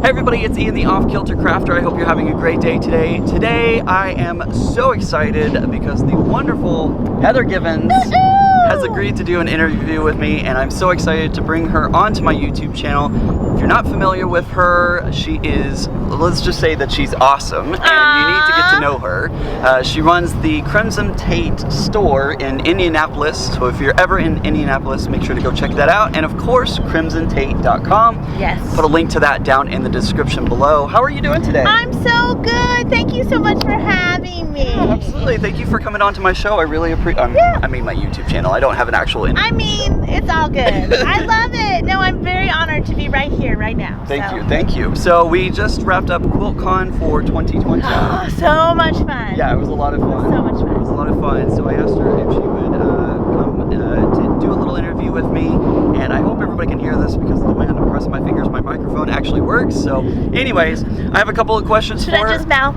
Hey everybody, it's Ian the Off-Kilter Crafter. I hope you're having a great day today. Today I am so excited because the wonderful Heather Givans has agreed to do an interview with me, and I'm so excited to bring her onto my YouTube channel. If you're not familiar with her, she is, let's just say that she's awesome, and you need to get to know her. She runs the Crimson Tate store in Indianapolis, so if you're ever in Indianapolis, make sure to go check that out. And of course, crimsontate.com. Yes. Put a link to that down in the description below. How are you doing today? I'm so good. Thank you so much for having me. Yeah, absolutely. Thank you for coming on to my show. I really appreciate I mean my YouTube channel. I don't have an actual interview. I mean, it's all good. I love it. No, I'm very honored to be right here, right now. Thank you. So we just wrapped up QuiltCon for 2020. Oh, so much fun. Yeah, it was a lot of fun. So much fun. It was a lot of fun. So I asked her if she would come to do a little interview with me, and I hope everybody can hear this because of the wind. I'm pressing my fingers. My microphone actually works. So anyways, I have a couple of questions for her. Should I just mouth?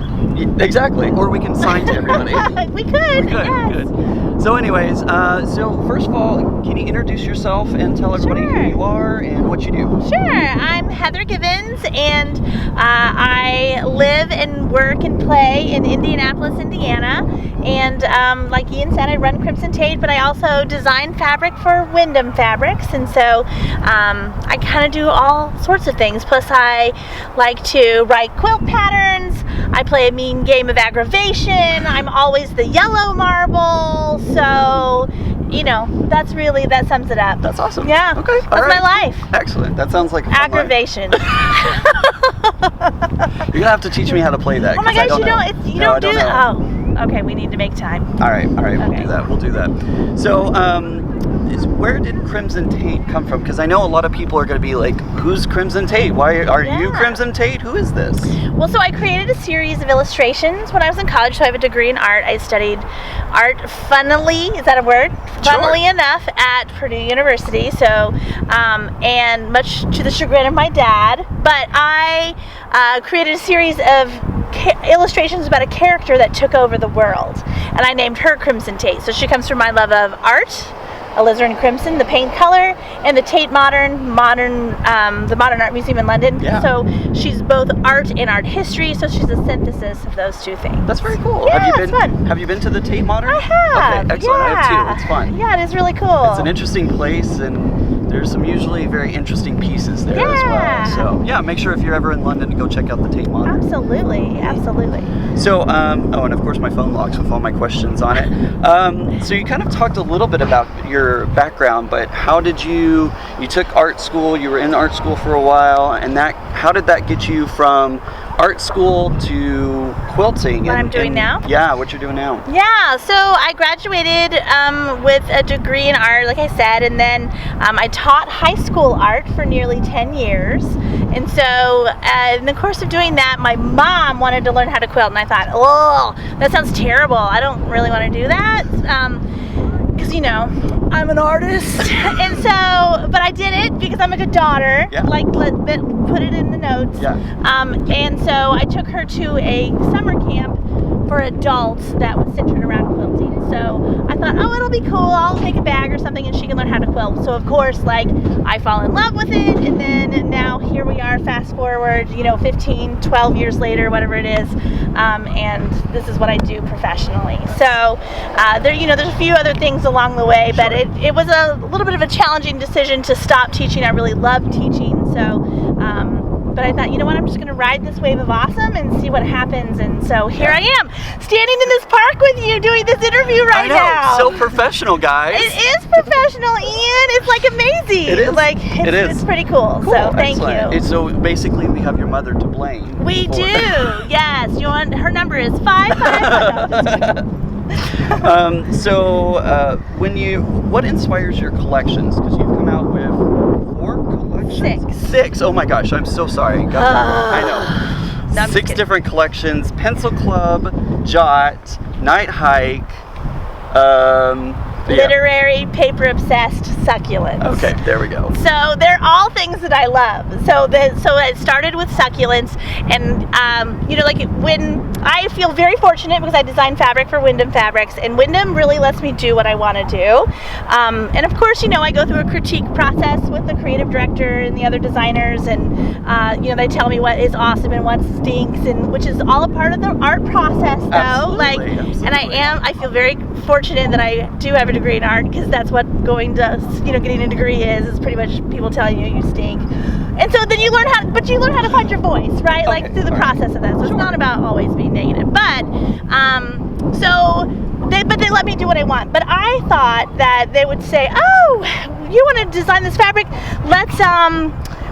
Exactly. Or we can sign to everybody. We could. Yes. Good. So anyways, so first of all, can you introduce yourself and tell everybody who you are and what you do? Sure. I'm Heather Givans, and I live and work and play in Indianapolis, Indiana. And like Ian said, I run Crimson Tate, but I also design fabric for Wyndham Fabrics. And so I kind of do all sorts of things. Plus I like to write quilt patterns. I play a mean game of aggravation. I'm always the yellow marble. So, you know, that sums it up. That's awesome. Yeah. Okay. That's my life. Excellent. That sounds like a fun aggravation. You're gonna have to teach me how to play that. Oh my gosh, you don't do that. Oh, okay. We need to make time. All right. Okay. We'll do that. So, where did Crimson Tate come from? Because I know a lot of people are going to be like, who's Crimson Tate? Why are you Crimson Tate? Who is this? Well, so I created a series of illustrations when I was in college, so I have a degree in art. I studied art funnily, is that a word? Funnily enough, at Purdue University, so, and much to the chagrin of my dad, but I created a series of illustrations about a character that took over the world, and I named her Crimson Tate. So she comes from my love of art, alizarin crimson, the paint color, and the Tate Modern Art Museum in London. Yeah. So she's both art and art history, so she's a synthesis of those two things. That's very cool. Yeah, it's fun. Have you been to the Tate Modern? I have. Okay, excellent. Yeah. I have too. It's fun. Yeah, it is really cool. It's an interesting place, and there's some usually very interesting pieces there as well. So yeah, make sure if you're ever in London to go check out the Tate Modern. Absolutely. So, oh, and of course my phone locks with all my questions on it. So you kind of talked a little bit about your background, but how did you took art school, you were in art school for a while, and how did that get you from art school to quilting? What I'm doing now? Yeah, what you're doing now. Yeah, so I graduated with a degree in art, like I said, and then I taught high school art for nearly 10 years. And so in the course of doing that, my mom wanted to learn how to quilt, and I thought, oh, that sounds terrible. I don't really want to do that. Because, you know, I'm an artist. And so, but I did it because I'm a good daughter. Yeah. Like, put it in the notes. Yeah. And so I took her to a summer camp for adults that was centered around quilting. So I thought, oh, it'll be cool. I'll make a bag or something and she can learn how to quilt. So of course, like, I fall in love with it, and then now here we are, fast forward, 15, 12 years later, whatever it is, and this is what I do professionally. So there's a few other things along the way, but it was a little bit of a challenging decision to stop teaching. I really love teaching, so but I thought, you know what, I'm just going to ride this wave of awesome and see what happens. And so here I am, standing in this park with you doing this interview right now. So professional, guys. It is professional, Ian. It's like amazing. It is. Like, it's pretty cool. So thank you. So basically we have your mother to blame. We do. Yes. Her number is 555. So what inspires your collections? Because you've come out with 4 collections? 6. Oh my gosh, I'm so sorry. I know. No, 6 different collections: Pencil Club, Jot, Night Hike, literary, paper-obsessed succulents. Okay, there we go. So they're all things that I love. So it started with succulents, and you know, like when I feel very fortunate because I design fabric for Wyndham Fabrics, and Wyndham really lets me do what I want to do. And of course, you know, I go through a critique process with the creative director and the other designers, and you know, they tell me what is awesome and what stinks, and which is all a part of the art process, though. Absolutely. And I feel very fortunate that I do have a degree in art, because that's what going to, you know, getting a degree is pretty much people telling you stink. And so then you learn how to find your voice, right? Okay, like through the process of that. So it's not about always being negative, but but they let me do what I want. But I thought that they would say, oh, you want to design this fabric? Let's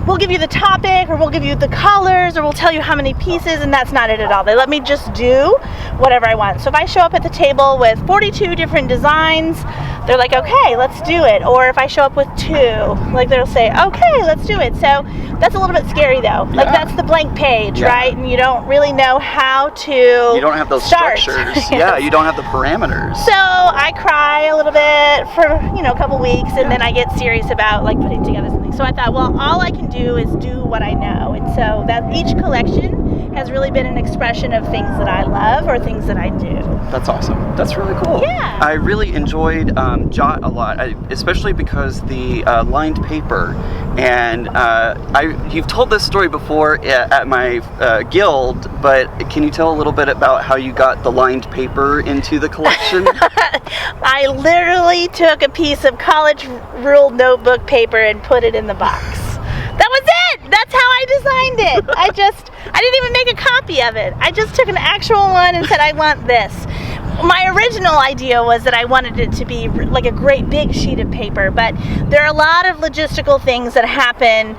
we'll give you the topic, or we'll give you the colors, or we'll tell you how many pieces, and that's not it at all. They let me just do whatever I want. So if I show up at the table with 42 different designs, they're like, okay, let's do it. Or if I show up with 2, like they'll say, okay, let's do it. So that's a little bit scary, though. Like that's the blank page, right? And you don't really know how to You don't have those structures. Yeah, you don't have the parameters. So I cry a little bit for, you know, a couple weeks, and then I get serious about like putting together something. So I thought, well, all I can do is do what I know. And so that each collection has really been an expression of things that I love or things that I do. That's awesome. That's really cool. Yeah. I really enjoyed Jot a lot, especially because the lined paper. And you've told this story before at my guild, but can you tell a little bit about how you got the lined paper into the collection? I literally took a piece of college ruled notebook paper and put it in the box. That was it! That's how I designed it. I didn't even make a copy of it. I just took an actual one and said, I want this. My original idea was that I wanted it to be like a great big sheet of paper, but there are a lot of logistical things that happen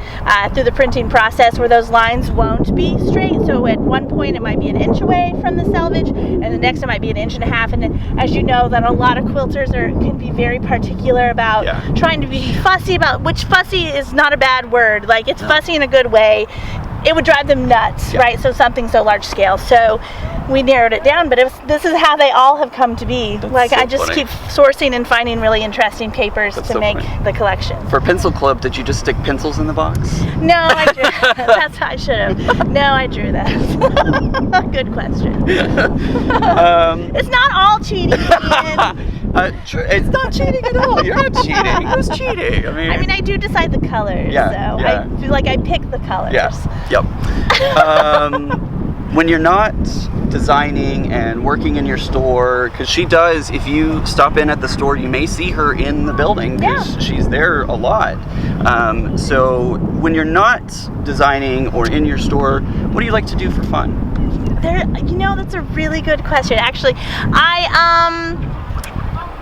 through the printing process where those lines won't be straight. So at one point it might be an inch away from the selvage, and the next it might be an inch and a half. And as you know, that a lot of quilters can be very particular about trying to be fussy about, which fussy is not a bad word. Like it's fussy in a good way. It would drive them nuts, right? So something so large scale. So we narrowed it down, but this is how they all have come to be. Like I just keep sourcing and finding really interesting papers to make the collection. For Pencil Club, did you just stick pencils in the box? No, I drew. That's how I should have. No, I drew that. Good question. It's not all cheating. It's not cheating at all. You're not cheating. Who's cheating? I mean, I do decide the colors. So I feel like I pick the colors. Yep. When you're not designing and working in your store, because she does, if you stop in at the store, you may see her in the building because she's there a lot. So when you're not designing or in your store, what do you like to do for fun? You know, that's a really good question. Actually,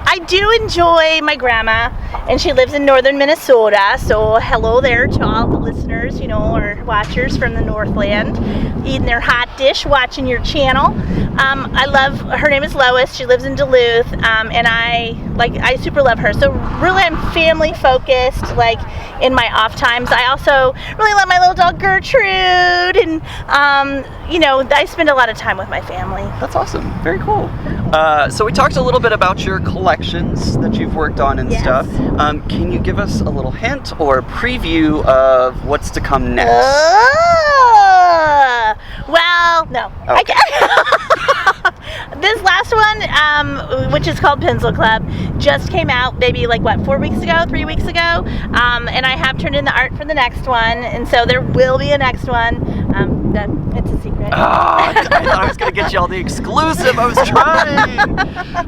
I do enjoy my grandma, and she lives in northern Minnesota, so hello there to all the listeners, you know, or watchers from the Northland, eating their hot dish, watching your channel. I love, her name is Lois, she lives in Duluth, and I super love her. So really I'm family focused, like in my off times. I also really love my little dog Gertrude, and you know, I spend a lot of time with my family. That's awesome. Very cool. So we talked a little bit about your collections that you've worked on and stuff. Can you give us a little hint or a preview of what's to come next? Well, no. I can't. This last one, which is called Pencil Club, just came out maybe like, what, 3 weeks ago? And I have turned in the art for the next one, and so there will be a next one. It's a secret. I thought I was going to get you all the exclusive. I was trying.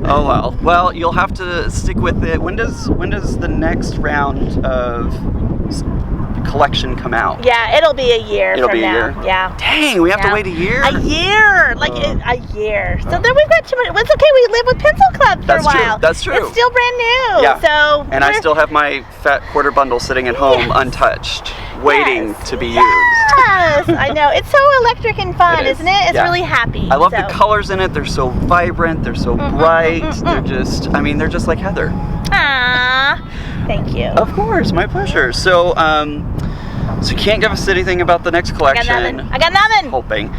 Oh, well. Well, you'll have to stick with it. When does the next round of collection come out? Yeah, it'll be a year from now. Year? Yeah. Dang, we have to wait a year? A year! A year. So then we've got too much. It's okay, we live with Pencil Club for a while. That's true. It's still brand new. Yeah. So and I still have my fat quarter bundle sitting at home untouched, waiting to be used. Yes, I know. It's so electric and fun, isn't it? It's really happy. I love the colors in it. They're so vibrant. They're so bright. They're just, they're just like Heather. Aww. Thank you. Of course, my pleasure. So, So you can't give us anything about the next collection. I got nothing. Hoping.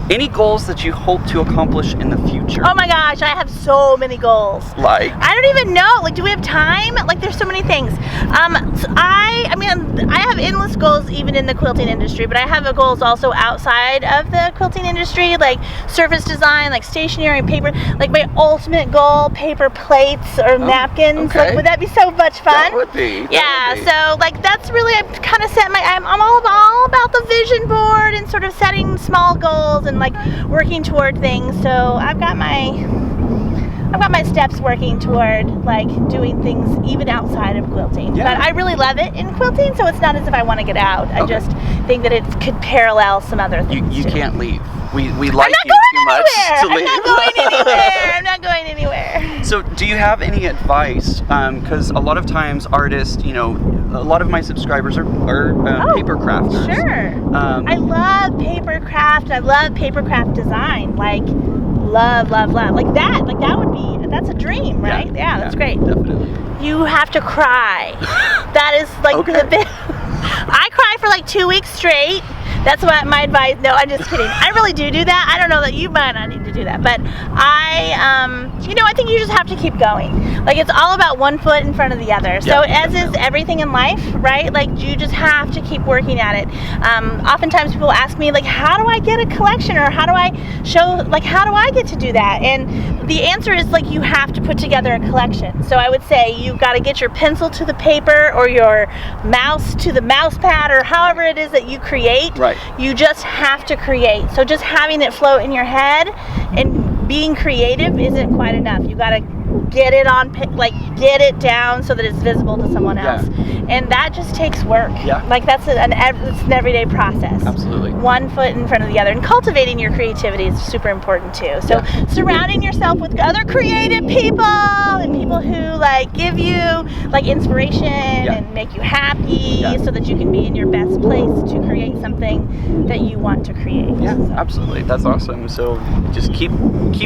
Any goals that you hope to accomplish in the future? Oh my gosh, I have so many goals. Like? I don't even know. Like, do we have time? Like, there's so many things. I mean, I have endless goals even in the quilting industry, but I have goals also outside of the quilting industry, like surface design, like stationery, paper. Like my ultimate goal, paper plates or napkins. Okay. Like, would that be so much fun? That would be. Yeah. So like that's really, I've kind of set my. I'm all about the vision board and sort of setting small goals and like working toward things. So I've got my steps working toward like doing things even outside of quilting. Yeah. But I really love it in quilting, so it's not as if I want to get out. I just think that it could parallel some other things. You too. can't leave. We like you too much to leave. I'm not going anywhere. I'm not going anywhere. So do you have any advice? Because a lot of times artists, you know, a lot of my subscribers are paper crafters. Sure. I love paper craft. I love paper craft design. Like, love. Like that would be, that's a dream, right? Yeah, that's great. Definitely. You have to cry. That is like the bit. I cry for like 2 weeks straight. That's what my advice. No, I'm just kidding. I really do that. I don't know that you might not need to do that, but I think you just have to keep going. Like, it's all about one foot in front of the other. So as is everything in life, right? Like, you just have to keep working at it. Oftentimes people ask me, like, how do I get a collection, or how do I show, like, how do I get to do that? And the answer is, like, you have to put together a collection. So I would say you've got to get your pencil to the paper, or your mouse to the mouse pad, or however it is that you create. Right. You just have to create. So just having it float in your head and being creative isn't quite enough. You got to get it on, like, get it down so that it's visible to someone else. And that just takes work. Yeah. Like, it's an everyday process. Absolutely. One foot in front of the other. And cultivating your creativity is super important too. So surrounding yourself with other creative people and people who like give you like inspiration and make you happy so that you can be in your best place to create something that you want to create. Yeah, absolutely. That's awesome. So just keep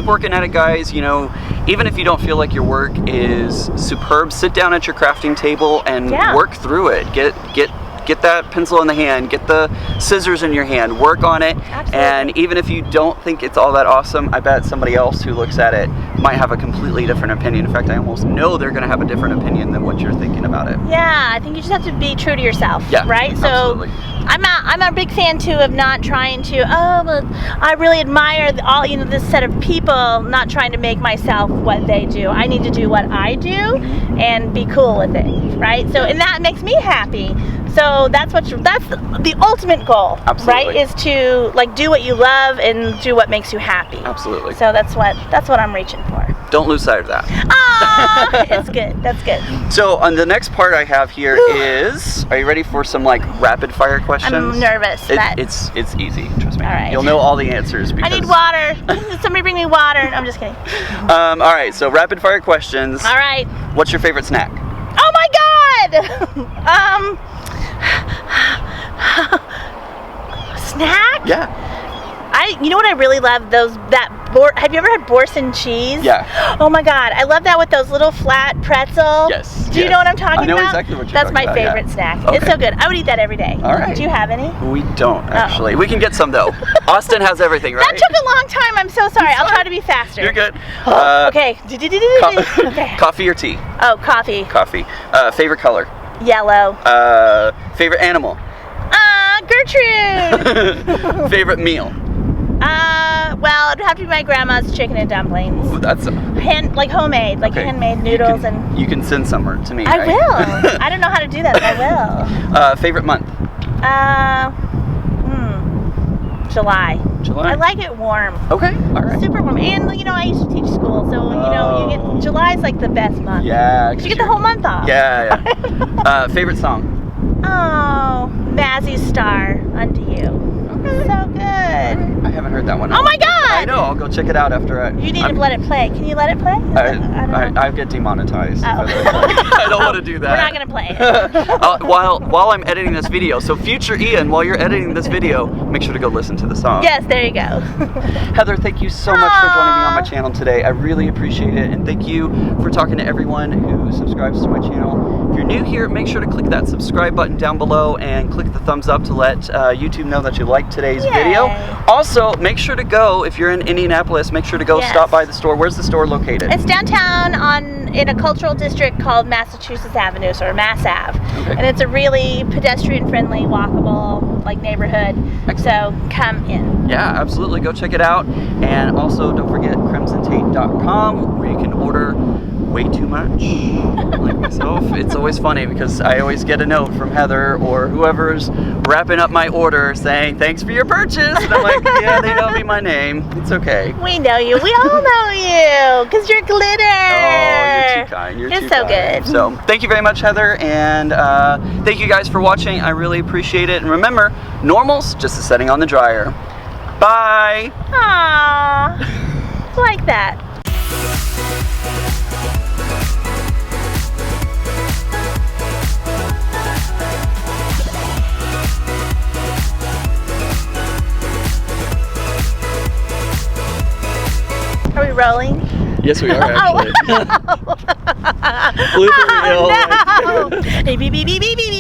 working at it, guys. You know, even if you don't feel like your work is superb, sit down at your crafting table and work through it. Get that pencil in the hand, get the scissors in your hand, work on it. Absolutely. And even if you don't think it's all that awesome, I bet somebody else who looks at it might have a completely different opinion. In fact, I almost know they're gonna have a different opinion than what you're thinking about it. Yeah, I think you just have to be true to yourself, right? Absolutely. So I'm a big fan too of not trying to, but I really admire this set of people, not trying to make myself what they do. I need to do what I do and be cool with it, right? So, and that makes me happy. So that's the ultimate goal, right? Is to like do what you love and do what makes you happy. Absolutely. So that's what I'm reaching for. Don't lose sight of that. Ah, it's good. That's good. So on the next part I have here is, are you ready for some like rapid fire questions? I'm nervous. It's easy, trust me. All right. You'll know all the answers. Because I need water. Somebody bring me water. I'm just kidding. All right, so rapid fire questions. All right. What's your favorite snack? Oh my God! Snack? Yeah. You know what I really love? Have you ever had Borson cheese? Yeah. Oh my God, I love that with those little flat pretzels. Yes. Do you know what I'm talking about? I know exactly what you're That's talking about. That's my favorite snack. Okay. It's so good. I would eat that every day. All right. Do you have any? We don't actually. We can get some though. Austin has everything, right? That took a long time. I'm so sorry. I'll try to be faster. You're good. Okay. Okay. Coffee or tea? Oh, coffee. Coffee. Favorite color? Yellow. Favorite animal? Gertrude. Favorite meal? Well, it'd have to be my grandma's chicken and dumplings. Ooh, that's homemade, handmade noodles and. You can send some to me. I right? will. I don't know how to do that, but I will. Favorite month? July. July. I like it warm. Okay. All right. Super warm, and I used to teach school, so you get July's like the best month. Yeah. You get the whole month off. Yeah. Favorite song? Oh, Mazzie's Star, Unto You. So good. I haven't heard that one. Oh my God! I know. I'll go check it out after. You need to let it play. Can you let it play? I get demonetized. Oh. I don't want to do that. We're not gonna play it. While I'm editing this video, so future Ian, while you're editing this video, make sure to go listen to the song. Yes, there you go. Heather, thank you so much for joining me on my channel today. I really appreciate it, and thank you for talking to everyone who subscribes to my channel. If you're new here, make sure to click that subscribe button down below and click the thumbs up to let YouTube know that you liked today's video. Also, make sure to go, if you're in Indianapolis, make sure to go stop by the store. Where's the store located? It's downtown in a cultural district called Massachusetts Avenue, or Mass Ave. Okay. And it's a really pedestrian-friendly, walkable, like, neighborhood. So come in. Yeah, absolutely. Go check it out. And also, don't forget crimsontate.com, where you can order way too much, like myself. It's always funny because I always get a note from Heather or whoever's wrapping up my order saying, thanks for your purchase. And I'm like, yeah, they know me my name. It's okay. We know you. We all know you because you're glitter. Oh, you're too kind. You're too so kind. good. So thank you very much, Heather. And thank you guys for watching. I really appreciate it. And remember, normal's just a setting on the dryer. Bye. Aww. Like that. Are we rolling? Yes, we are actually. Oh, Blooper reel. no. Beep, beep, beep, beep, beep, beep.